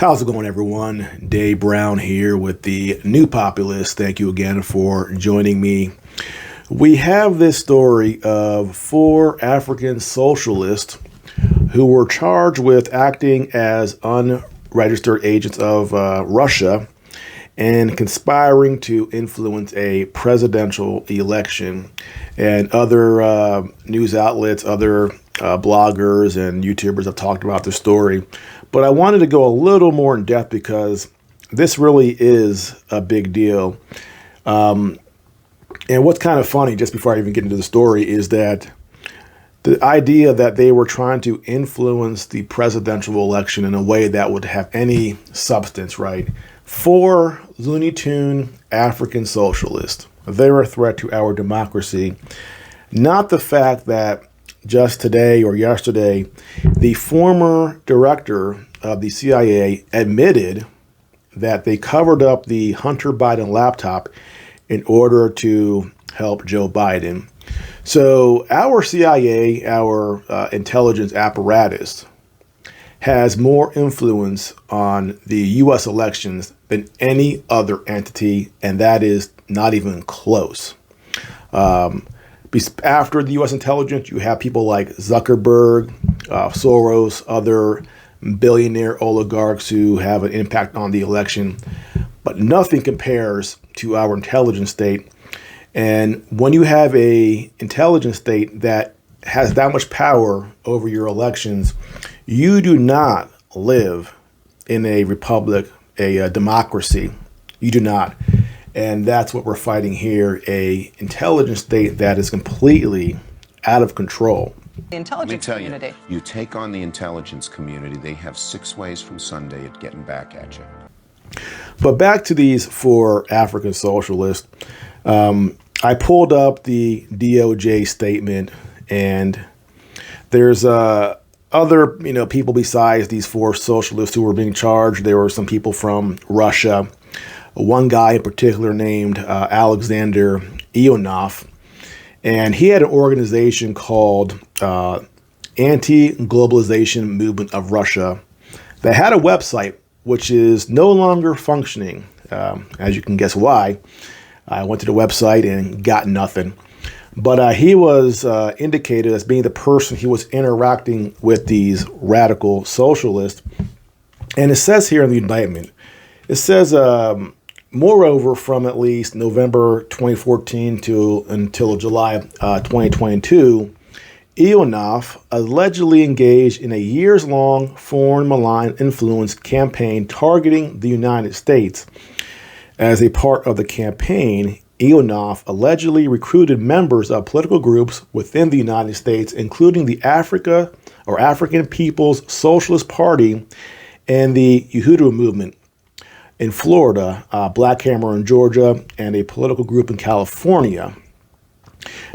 How's it going, everyone? Dave Brown here with the New Populist. Thank you again for joining me. We have this story of 4 African socialists who were charged with acting as unregistered agents of Russia and conspiring to influence a presidential election. And other news outlets, other bloggers and YouTubers have talked about this story. But I wanted to go a little more in depth because this really is a big deal. And what's kind of funny, just before I even get into the story, is that the idea that they were trying to influence the presidential election in a way that would have any substance, right? 4 Looney Tune African socialists. They're a threat to our democracy. Not the fact that just today or yesterday, the former director of the CIA admitted that they covered up the Hunter Biden laptop in order to help Joe Biden. So our CIA, our intelligence apparatus, has more influence on the U.S. elections than any other entity, and that is not even close. After the U.S. intelligence, you have people like Zuckerberg, Soros, other billionaire oligarchs who have an impact on the election, but nothing compares to our intelligence state. And when you have a intelligence state that has that much power over your elections, you do not live in a republic, a democracy. You do not. And that's what we're fighting here, a intelligence state that is completely out of control. The intelligence community. You take on the intelligence community, they have 6 ways from Sunday at getting back at you. But back to these 4 African socialists. I pulled up the DOJ statement, and there's other people besides these 4 socialists who were being charged. There were some people from Russia. One guy in particular named Alexander Ionov, and he had an organization called Anti-Globalization Movement of Russia that had a website which is no longer functioning. As you can guess why. I went to the website and got nothing. But he was indicated as being the person who was interacting with these radical socialists. And it says here in the indictment, it says, moreover, from at least November 2014 until July 2022, Ionov allegedly engaged in a years-long foreign malign influence campaign targeting the United States. As a part of the campaign, Ionov allegedly recruited members of political groups within the United States, including the African People's Socialist Party and the Uhudu movement in Florida, Black Hammer in Georgia, and a political group in California.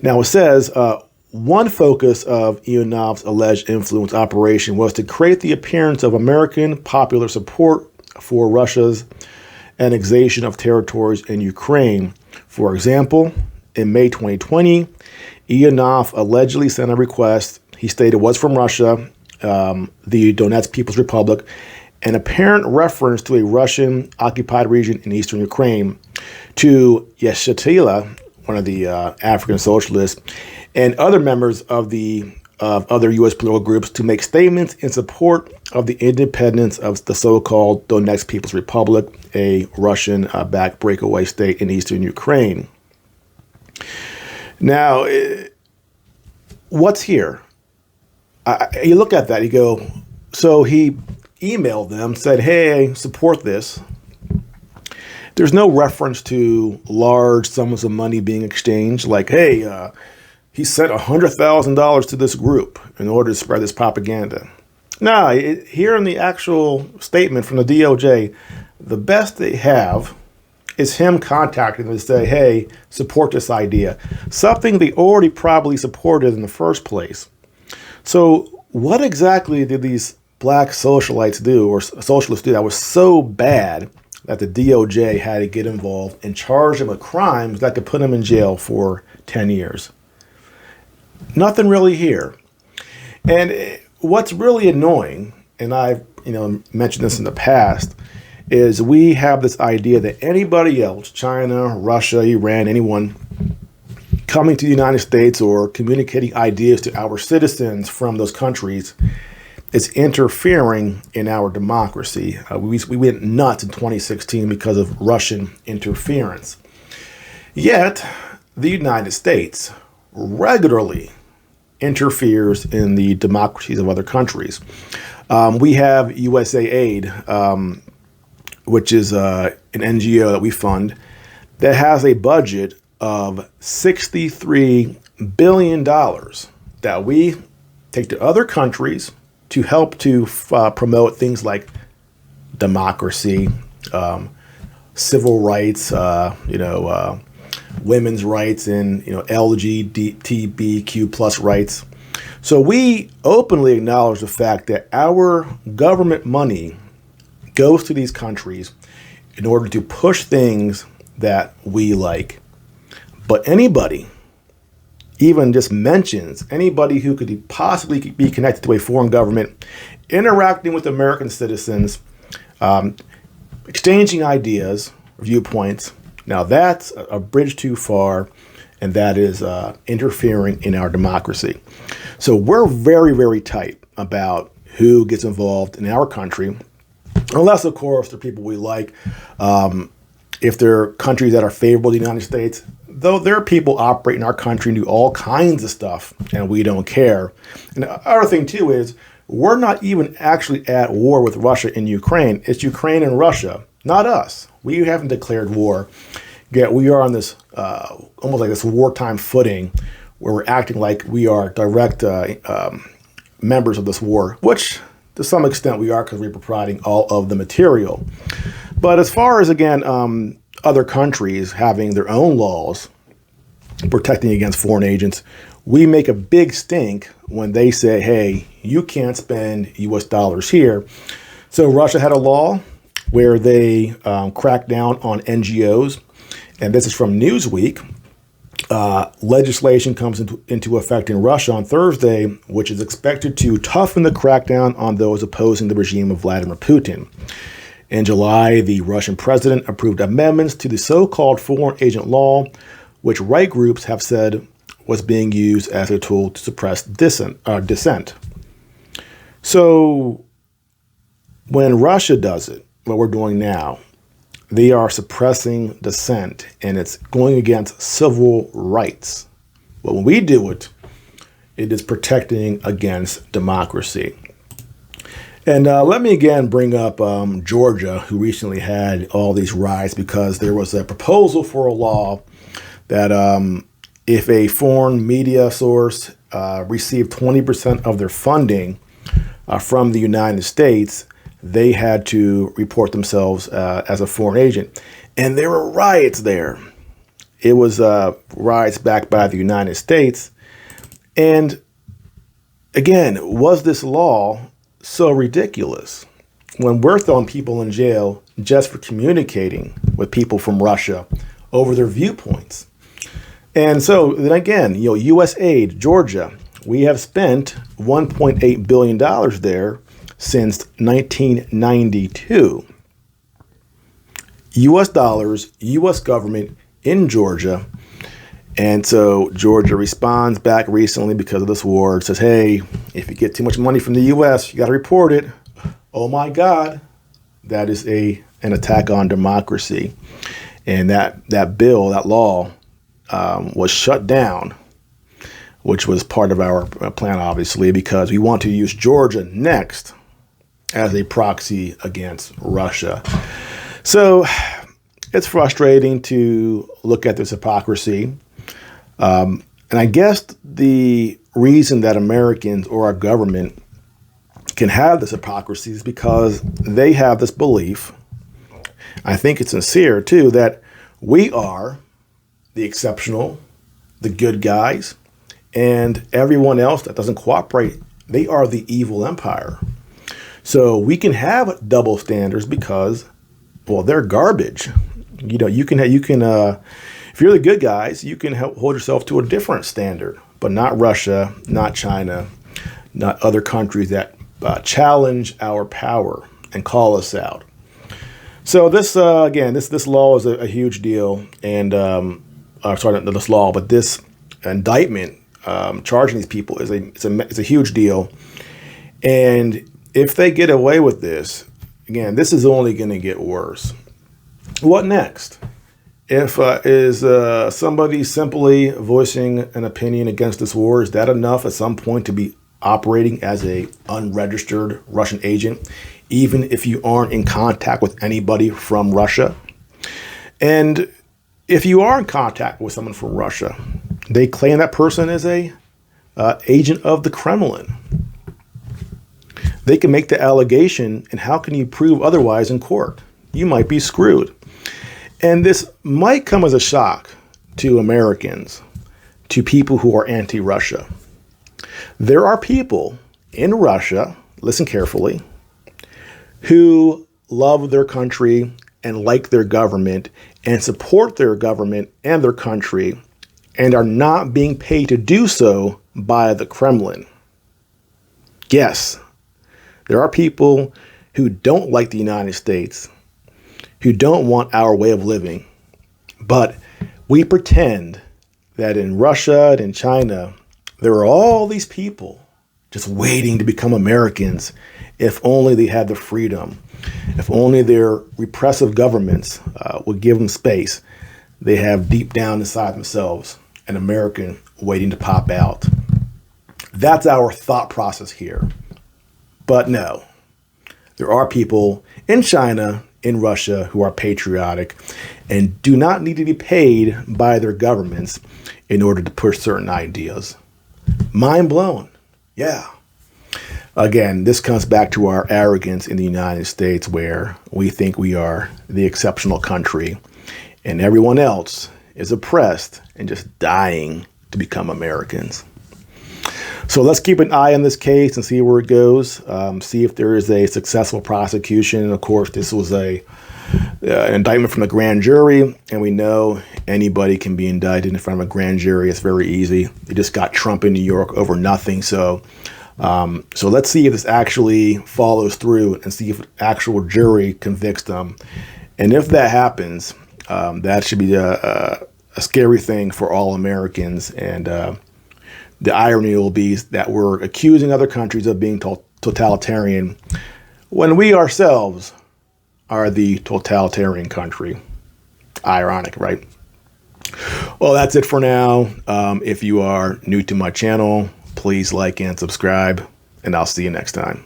Now it says, one focus of Ionov's alleged influence operation was to create the appearance of American popular support for Russia's annexation of territories in Ukraine. For example, in May 2020, Ionov allegedly sent a request, he stated was from Russia, the Donetsk People's Republic, an apparent reference to a Russian-occupied region in eastern Ukraine, to Yeshatila, one of the African socialists, and other members of other U.S. political groups to make statements in support of the independence of the so-called Donetsk People's Republic, a Russian-backed breakaway state in eastern Ukraine. Now, what's here? You look at that, you go, so he emailed them, said, hey, support this. There's no reference to large sums of money being exchanged, like, hey, he sent $100,000 to this group in order to spread this propaganda. No, here in the actual statement from the DOJ, the best they have is him contacting them to say, hey, support this idea. Something they already probably supported in the first place. So what exactly did these black socialites do, or socialists do, that was so bad that the DOJ had to get involved and charge them with crimes that could put them in jail for 10 years? Nothing really here. And what's really annoying, and I've mentioned this in the past, is we have this idea that anybody else, China, Russia, Iran, anyone coming to the United States or communicating ideas to our citizens from those countries is interfering in our democracy. We went nuts in 2016 because of Russian interference. Yet, the United States regularly interferes in the democracies of other countries. We have USAID, which is an NGO that we fund, that has a budget of $63 billion that we take to other countries to help to promote things like democracy, civil rights, women's rights, and LGBTQ plus rights. So we openly acknowledge the fact that our government money goes to these countries in order to push things that we like. But anybody, even just mentions anybody who could possibly be connected to a foreign government, interacting with American citizens, exchanging ideas, viewpoints, now that's a bridge too far, and that is interfering in our democracy. So we're very, very tight about who gets involved in our country, unless, of course, they're people we like. If they're countries that are favorable to the United States, though there are people operate in our country and do all kinds of stuff, and we don't care. And the other thing, too, is we're not even actually at war with Russia and Ukraine. It's Ukraine and Russia, not us. We haven't declared war. Yet we are on this almost like this wartime footing where we're acting like we are direct members of this war, which to some extent we are because we're providing all of the material. But as far as, again, other countries having their own laws protecting against foreign agents, we make a big stink when they say, hey, you can't spend U.S. dollars here. So Russia had a law where they cracked down on NGOs. And this is from Newsweek. Legislation comes into effect in Russia on Thursday, which is expected to toughen the crackdown on those opposing the regime of Vladimir Putin. In July, the Russian president approved amendments to the so-called foreign agent law, which right groups have said was being used as a tool to suppress dissent. So when Russia does it, what we're doing now, they are suppressing dissent, and it's going against civil rights. But when we do it, it is protecting against democracy. And let me again bring up Georgia, who recently had all these riots because there was a proposal for a law that if a foreign media source received 20% of their funding from the United States, they had to report themselves as a foreign agent. And there were riots there. It was riots backed by the United States. And again, was this law so ridiculous when we're throwing people in jail just for communicating with people from Russia over their viewpoints? And so then again, USAID, Georgia, we have spent $1.8 billion there since 1992. U.S. dollars, U.S. government in Georgia. And so Georgia responds back recently because of this war. It says, hey, if you get too much money from the U.S., you got to report it. Oh, my God. That is an attack on democracy. And that bill, that law, was shut down, which was part of our plan, obviously, because we want to use Georgia next as a proxy against Russia. So it's frustrating to look at this hypocrisy. And I guess the reason that Americans or our government can have this hypocrisy is because they have this belief, I think it's sincere too, that we are the exceptional, the good guys, and everyone else that doesn't cooperate, they are the evil empire. So we can have double standards because, well, they're garbage. You can if you're the good guys, you can hold yourself to a different standard, but not Russia, not China, not other countries that challenge our power and call us out. So this, again, this law is a huge deal. And, sorry, not this law, but this indictment charging these people is a huge deal. And if they get away with this, again, this is only going to get worse. What next? If is somebody simply voicing an opinion against this war, is that enough at some point to be operating as a unregistered Russian agent, even if you aren't in contact with anybody from Russia? And if you are in contact with someone from Russia, they claim that person is a agent of the Kremlin. They can make the allegation, and how can you prove otherwise in court? You might be screwed. And this might come as a shock to Americans, to people who are anti-Russia. There are people in Russia, listen carefully, who love their country and like their government and support their government and their country and are not being paid to do so by the Kremlin. Yes, there are people who don't like the United States, who don't want our way of living, but we pretend that in Russia and in China, there are all these people just waiting to become Americans if only they had the freedom, if only their repressive governments would give them space. They have deep down inside themselves an American waiting to pop out. That's our thought process here. But no, there are people in China, in Russia, who are patriotic and do not need to be paid by their governments in order to push certain ideas. Mind blown. Yeah. Again, this comes back to our arrogance in the United States, where we think we are the exceptional country and everyone else is oppressed and just dying to become Americans. So let's keep an eye on this case and see where it goes. See if there is a successful prosecution. Of course, this was an indictment from the grand jury, and we know anybody can be indicted in front of a grand jury. It's very easy. They just got Trump in New York over nothing. So let's see if this actually follows through and see if an actual jury convicts them. And if that happens, that should be a scary thing for all Americans. And the irony will be that we're accusing other countries of being totalitarian when we ourselves are the totalitarian country. Ironic, right? Well, that's it for now. If you are new to my channel, please like and subscribe, and I'll see you next time.